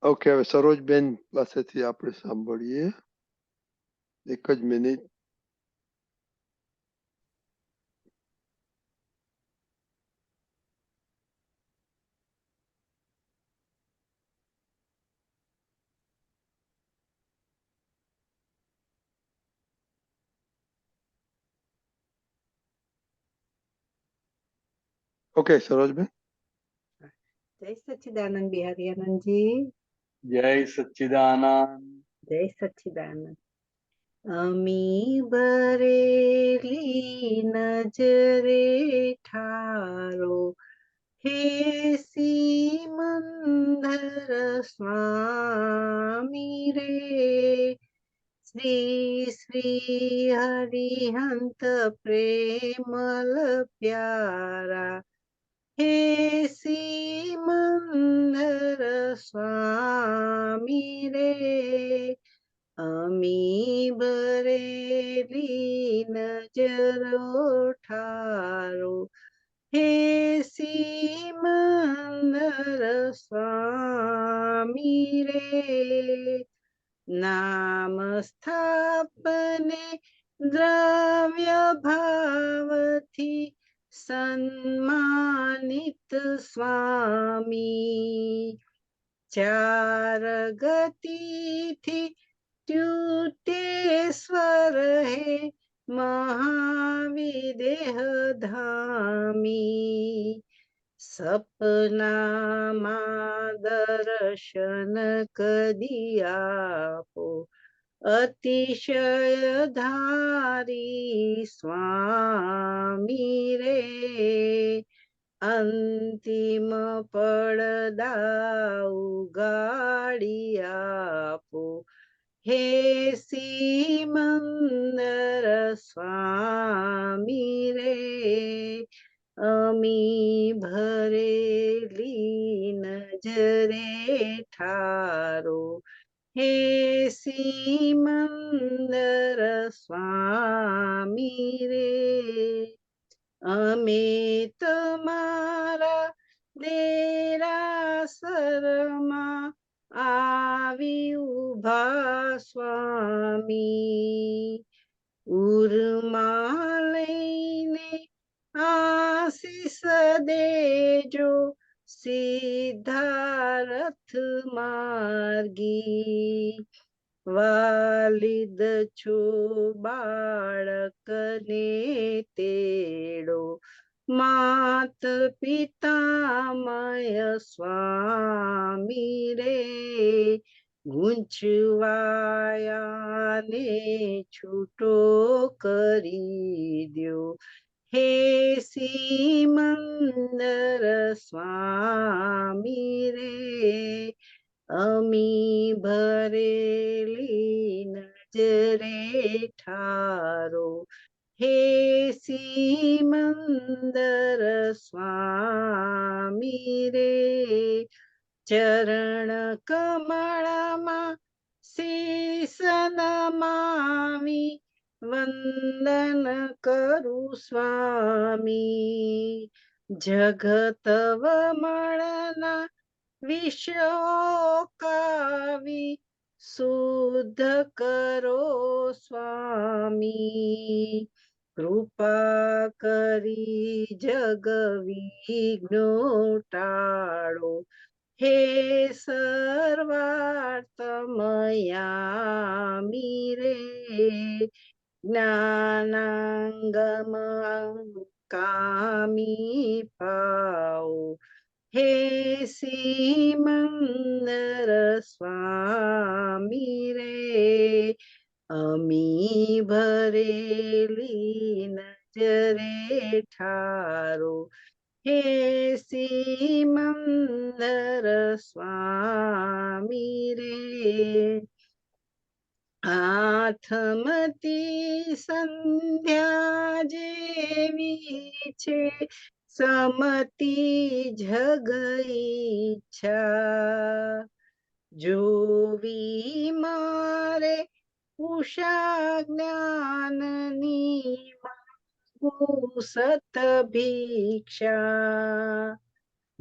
Okay, હવે સરોજબેન પાસેથી આપણે સાંભળીએ. એક જ મિનિટ. ઓકે સરોજબેન. જય સચ્ચિદાનંદ બિહારીઆનંદજી. જય સચ્ચિદાનંદ. જય સચ્ચિદાનંદ. અમી ભરેલી નજરે ઠારો હે સિમંદર સ્વામી રે શ્રી શ્રી હરિહંત પ્રેમલ પ્યારા હે સિમંદર સ્વામી રે અમી ભરેલી નજરો ઠારો હે સિમંદર સ્વામી રે નામ સ્થાપને દ્રવ્ય ભાવથી સન્માનિત સ્વામી ચાર ગતિથી ચ્યુતેશ્વર હે મહાવિદેહ ધામી સપનામાં દર્શન કદી આપો અતિશય ધારી સ્વામી રે અંતિમ પડદા ઉગાડી આપો હે સિમંદર સ્વામી રે અમી ભરેલી નજરે ઠારો હે સિમંદર સ્વામી રે અમે તમારા દેરાસરમાં આવી ઉભા સ્વામી ઉરમાં લઈને આશીષ દેજો સિદ્ધાર્થ માર્ગી વાલિદ છો બાળકને તેડો માત પિતામય સ્વામી રે ગૂંચવાયાને છૂટો કરી દ્યો હે સિમંદર સ્વામી રે અમી ભરેલી નજરે ઠારો હે સિમંદર સ્વામી રે ચરણ કમળમાં શીશ નમાવી વંદન કરું સ્વામી જગત વમળના વિષયો કાવી શુદ્ધ કરો સ્વામી કૃપા કરી જગ વિઘ્નો ટાળો હે સર્વાર્થમયામી રે જ્ઞાનાંગમ કામી પાઓ હે સિમંદર સ્વામી રે અમી ભરેલી નજરે ઠારો હે સિમંદર સ્વામી રે આથમતી સંધ્યા જેવી છે સમતી જગ ઈચ્છા જોવી મારે ઉષા જ્ઞાનની સત ભિક્ષા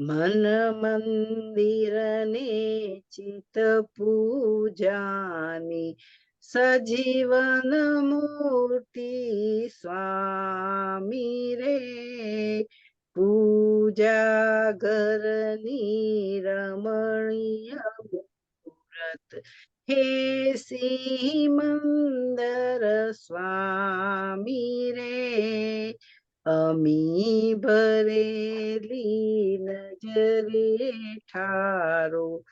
મન મંદિર ને ચિત પૂજાની સજીવન મૂર્તિ સ્વામી રે પૂજા ઘરની રમણીય મૂરત હે સિમંદર સ્વામી રે અમી ભરેલી નજરે ઠારો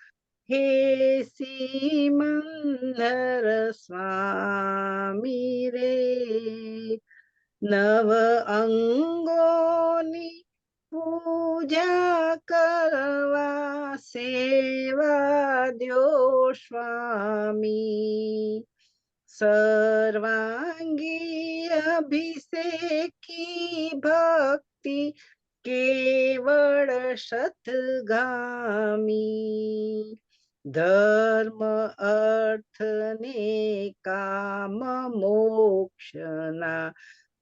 હે સિમંદર સ્વામી રે નવ અંગોની પૂજા કરવા સેવા દ્યો સ્વામી સર્વાંગી અભિષેકી ભક્તિ કેવળ સતગામી ધર્મ અર્થ ને કામ મોક્ષના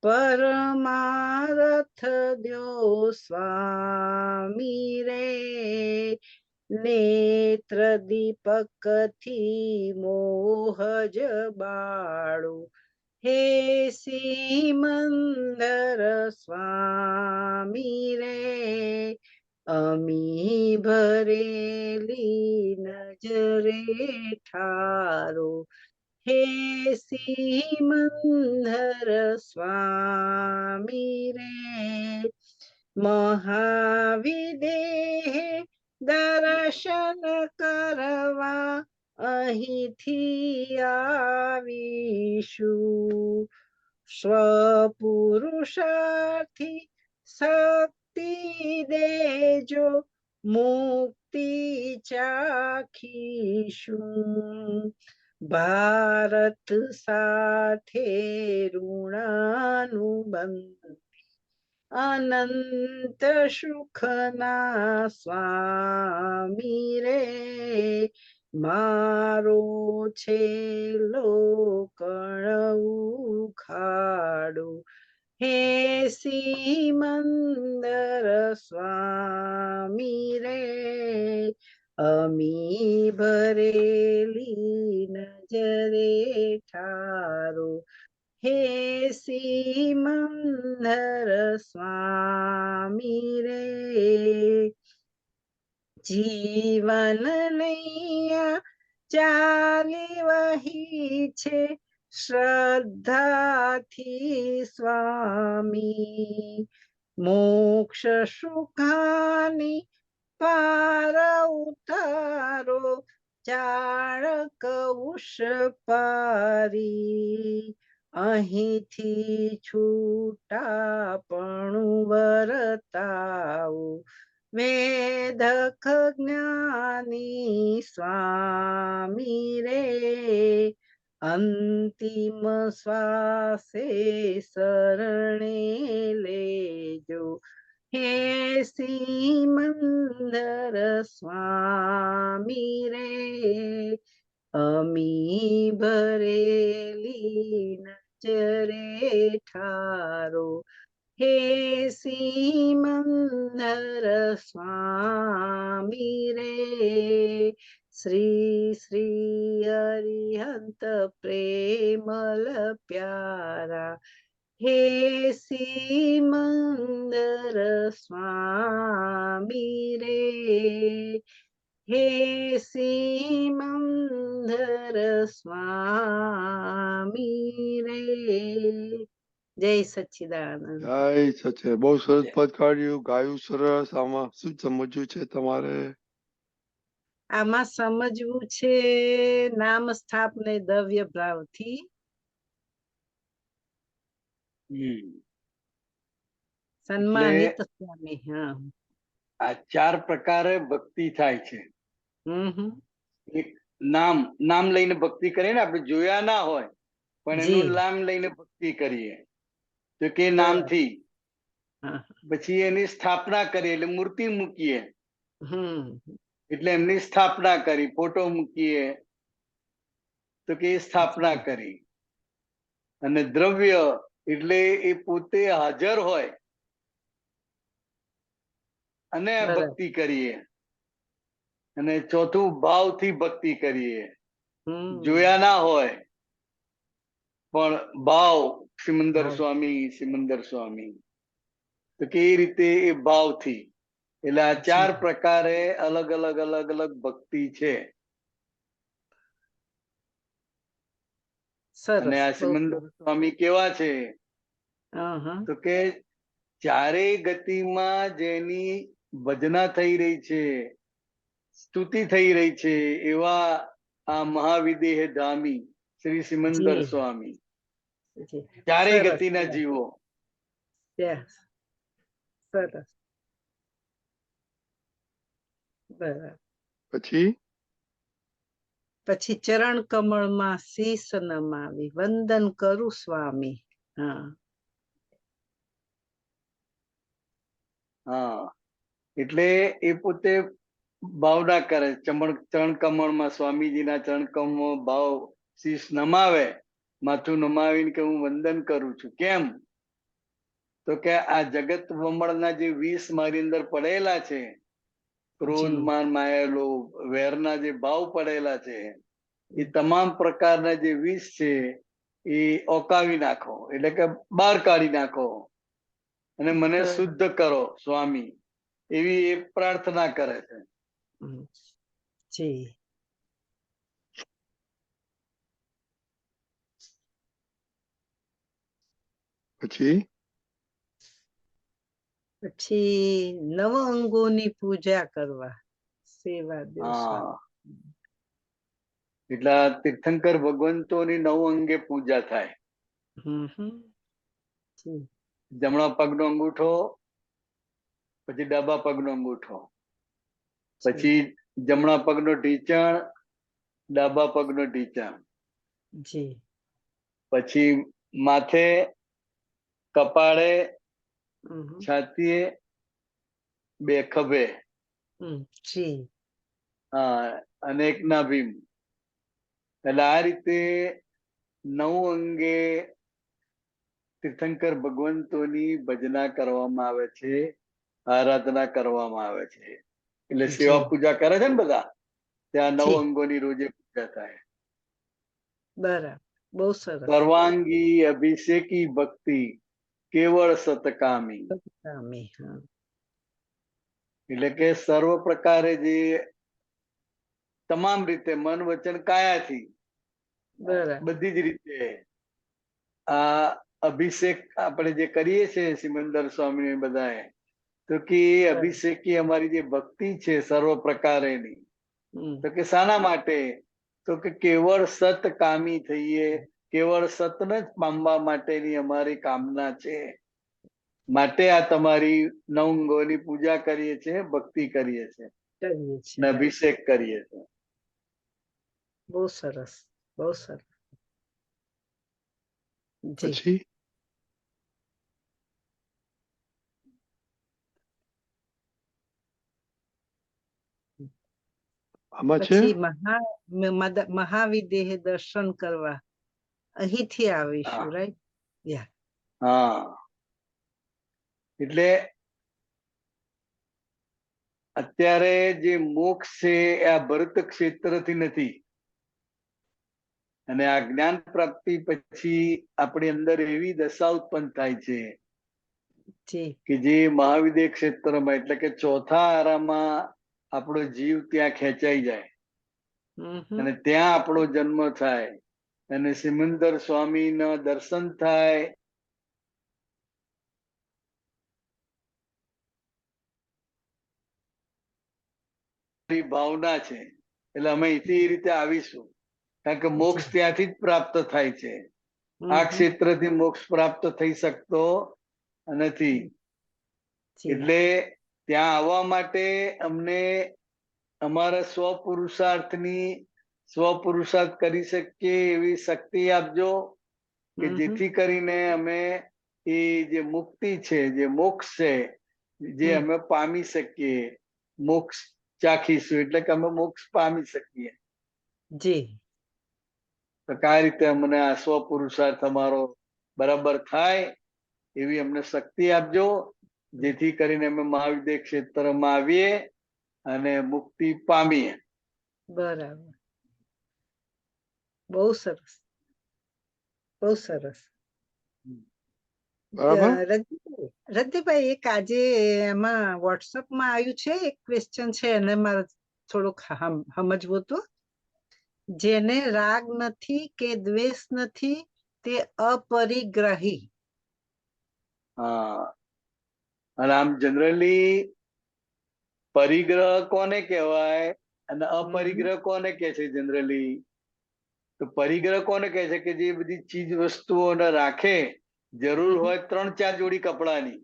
પરમારથ દ્યો સ્વામી રે નેત્ર દીપક થી મોહ જબાળો હે સિમંદર સ્વામી રે અમી ભરેલી નજરે ઠારો હે સિમંદર સ્વામી રે મહાવિદેહે દર્શન કરવા અહીંથી આવીશું સ્વપુરુષાર્થી શક્તિ દેજો મુક્તિ ચાખીશું ભારત સાથે ઋણાનુબંધ અનંત સુખના સ્વામી રે મારો છેલ્લો કણ ઉખાડો હે સિમંદર સ્વામી રે અમી ભરેલી નજરે ઠારો હે સિમંદર સ્વામી રે જીવન નૈયા ચાલી વહી છે શ્રદ્ધાથી સ્વામી મોક્ષ સુખાની પાર ઉતારો ચાળક ઉષ પારી અહીંથી છૂટાપણું વર્તાવો વેદક જ્ઞાની સ્વામી રે અંતિમ શ્વાસે શરણે લેજો હે સિમંદર સ્વામી રે અમી ભરેલી નજરે ઠારો હે સિમંદર સ્વામી રે શ્રી શ્રી હરિહંત પ્રેમલ પ્યારા હે સિમંદર સ્વામી રે હે સિમંદર સ્વામી રે જય સચ્ચિદાનંદ જય સચે બહુ સરસ પદ કાઢ્યું ગાયું સરસ આમાં શું સમજવું છે તમારે આમાં સમજવું છે નામ સ્થાપને દ્રવ્ય ભાવથી સન્માનિત સ્વામી હા આ ચાર પ્રકારે ભક્તિ થાય છે એક નામ લઈને ભક્તિ કરીએ ને આપણે જોયા ના હોય પણ એનું નામ લઈને ભક્તિ કરીએ તો કે નામથી પછી એની સ્થાપના કરીએ એટલે મૂર્તિ મૂકીએ એટલે એમની સ્થાપના કરી ફોટો મૂકીએ તો કે સ્થાપના કરી અને દ્રવ્ય એટલે એ પોતે હાજર હોય અને બરાબર. ભક્તિ કરીએ. અને ચોથું ભાવથી ભક્તિ કરીએ. જોયા ના હોય પણ ભાવ સિમંદર ભાવ. સ્વામી સિમંદર સ્વામી, તો કેવી રીતે એ ભાવથી. એટલે આ 4 જી. પ્રકારે અલગ અલગ અલગ અલગ ભક્તિ છે. અને સરસ. આ બહુ સિમંદર સરસ. સ્વામી કેવા છે હા. તો કે ચારેય ગતિમાં જેની ભજના થઈ રહી છે, સ્તુતિ થઈ રહી છે, એવા આ મહાવિદેહ ધામી શ્રી સિમંદર જી. સ્વામી, જી. ચારેય સરસ. ગતિના જીવો. Yes. સરસ. બરાબર. પછી પછી ચરણ કમળમાં શીશ નમાવી વંદન કરું સ્વામી. હા. હા, એટલે એ પોતે ભાવના કરે. ચરણ કમળમાં સ્વામીજીના ચરણ કમળ ભાવ શીશ નમાવે, માથું નમાવીને કે હું વંદન કરું છું. કેમ? તો કે આ જગત વમળના જે વિષ મારી અંદર પડેલા છે, ક્રોધ જી. માન માયા લોભ વેરના જે ભાવ પડેલા છે, એ તમામ પ્રકારના જે વિષ છે એ ઓકાવી નાખો, એટલે કે બહાર કાઢી નાખો અને મને બરાબર. શુદ્ધ કરો સ્વામી, એવી એ પ્રાર્થના કરે છે. જી. પછી પછી નવ અંગોની પૂજા કરવા સેવા દેવ હા, સ્વામી. એટલે તીર્થંકર ભગવંતોની 9 અંગે પૂજા થાય. જી. જમણા પગનો અંગૂઠો, પછી ડાબા પગનો અંગૂઠો, પછી જમણા પગનો ઢીંચણ, ડાબા પગનો ઢીંચણ, જી. પછી માથે, કપાળે, છાતીએ, 2 ખભે, જી. હા, અને 1 નાભીમ. એટલે આ રીતે 9 અંગે તીર્થંકર ભગવંતોની ભજના કરવામાં આવે છે, આરાધના કરવામાં આવે છે. એટલે સેવા જી. પૂજા કરે છે ને બધા, ત્યાં 9 જી. અંગોની રોજે પૂજા થાય. બરાબર. બહુ સરસ. સર્વાંગી અભિષેકી ભક્તિ કેવળ સતકામી. સ્વામી. હા. એટલે કે સર્વ પ્રકારે જે તમામ રીતે મન વચન કાયાથી બરાબર. બધી જ રીતે આ અભિષેક આપણે જે કરીએ છીએ સિમંદર સ્વામી બધાએ, તો કે અભિષેકી અમારી જે ભક્તિ છે સર્વ પ્રકારેની, તો કે શાના માટે? તો કે કેવળ સતકામી થઈએ, કેવળ સતને જ પામવા માટેની અમારી કામના છે. માટે આ તમારી 9 અંગોની પૂજા કરીએ છીએ, ભક્તિ કરીએ છીએ કરીએ છીએ. અને અભિષેક કરીએ છીએ. બહુ સરસ. બહુ સરસ. જી. પછી આમાં છે પછી મહાવિદેહ દર્શન કરવા અહીંથી આવીશું, રાઈટ? યા. હા, એટલે અત્યારે જે મોક્ષ છે એ આ ભરત ક્ષેત્રથી નથી, અને આ જ્ઞાન પ્રાપ્તિ પછી આપણી અંદર એવી દશા ઉત્પન્ન થાય છે જી. કે જે મહાવિદેહ ક્ષેત્રમાં, એટલે કે ચોથા આરામાં આપણો જીવ ત્યાં ખેંચાઈ જાય અને ત્યાં આપણો જન્મ થાય અને સિમંદર સ્વામીના દર્શન થાય. ભાવના છે, એટલે અમે એ રીતે આવીશું, કારણ કે મોક્ષ ત્યાંથી જ પ્રાપ્ત થાય છે. આ ક્ષેત્રથી મોક્ષ પ્રાપ્ત થઈ શકતો નથી. એટલે ત્યાં આવવા માટે અમને અમારા સ્વપુરુષાર્થ કરી શકીએ એવી શક્તિ આપજો, કે જેથી કરીને અમે એ જે મુક્તિ છે, જે મોક્ષ છે, જે અમે પામી શકીએ, મોક્ષ ચાખીશું, એટલે કે અમે મોક્ષ પામી શકીએ. જી. તો કઈ રીતે અમને આ સ્વપુરુષાર્થ અમારો બરાબર થાય એવી અમને શક્તિ આપજો. જેથી કરીને અમે મહાવિદ્ય ક્ષેત્રમાં આવીએ અને મુક્તિ પામીએ. બરાબર, બહુ સરસ, બહુ સરસ. બરાબર. રજનીભાઈ, એક આજે એમાં વોટ્સઅપમાં આવ્યું છે, એક ક્વેશ્ચન છે, એને મારે થોડુંક સમજવું હતું. જેને રાગ નથી કે દ્વેષ નથી તે અપરિગ્રહી. હા, અને આમ જનરલી પરિગ્રહ કોને કહેવાય અને અપરિગ્રહ કોને કહે છે? જનરલી તો પરિગ્રહ કોને કહે છે? કે જે બધી ચીજ વસ્તુઓને રાખે, જરૂર હોય 3-4 જોડી કપડાની,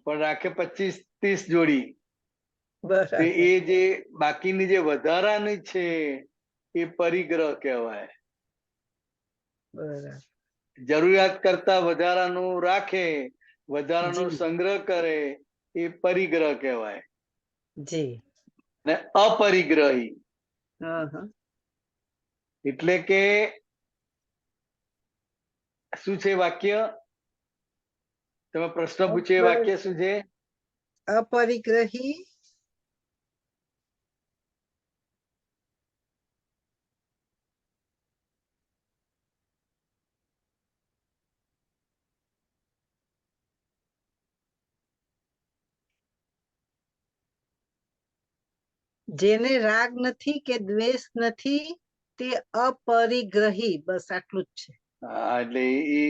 પણ રાખે 25-30 જોડી. તો એ જે બાકીની જે વધારાની છે એ પરિગ્રહ કહેવાય. જરૂરિયાત કરતા વધારાનું રાખે, વધારાનો સંગ્રહ કરે, એ પરિગ્રહ કહેવાય. જી. ને અપરિગ્રહી એટલે કે શું છે વાક્ય? તમે પ્રશ્ન પૂછ્યો, એ વાક્ય શું છે? અપરિગ્રહી જેને રાગ નથી કે દ્વેષ નથી તે અપરિગ્રહી. બસ આટલું જ છે. એટલે એ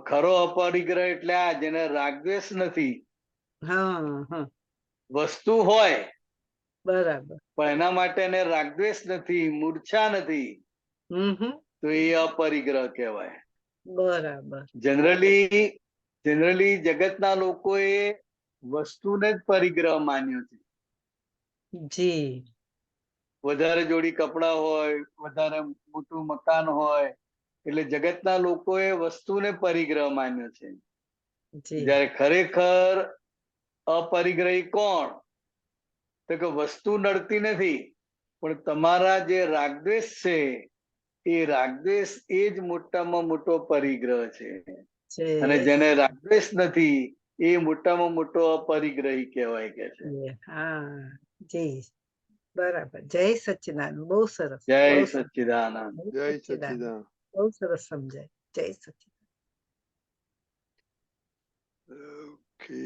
ખરો અપરિગ્રહ એટલે આ જેને રાગદ્વેષ નથી. વસ્તુ હોય બરાબર, પણ એના માટે એને રાગદ્વેષ નથી, મૂર્છા નથી, તો એ અપરિગ્રહ કહેવાય. બરાબર. જનરલી જગતના લોકોએ વસ્તુને જ પરિગ્રહ માન્યો છે. જી. વધારે જોડી કપડા હોય, વધારે મોટું મકાન હોય, એટલે જગતના લોકોએ વસ્તુને પરિગ્રહ માન્યો છે. જ્યારે ખરેખર અપરિગ્રહી કોણ? તો કે વસ્તુ નડતી નથી, પણ તમારા જે રાગદ્વેષ છે એ રાગદ્વેષ એ જ મોટામાં મોટો પરિગ્રહ છે. અને જેને રાગદ્વેષ નથી એ મોટામાં મોટો અપરિગ્રહી કહેવાય કે છે. હા, જી, બરાબર. જય સચ્ચિદાનંદ. બહુ સરસ. જય સચ્ચિદાનંદ. જય સચ્ચિદાનંદ. બહુ સરસ સમજાય. જય સચ્ચિદાનંદ. ઓકે.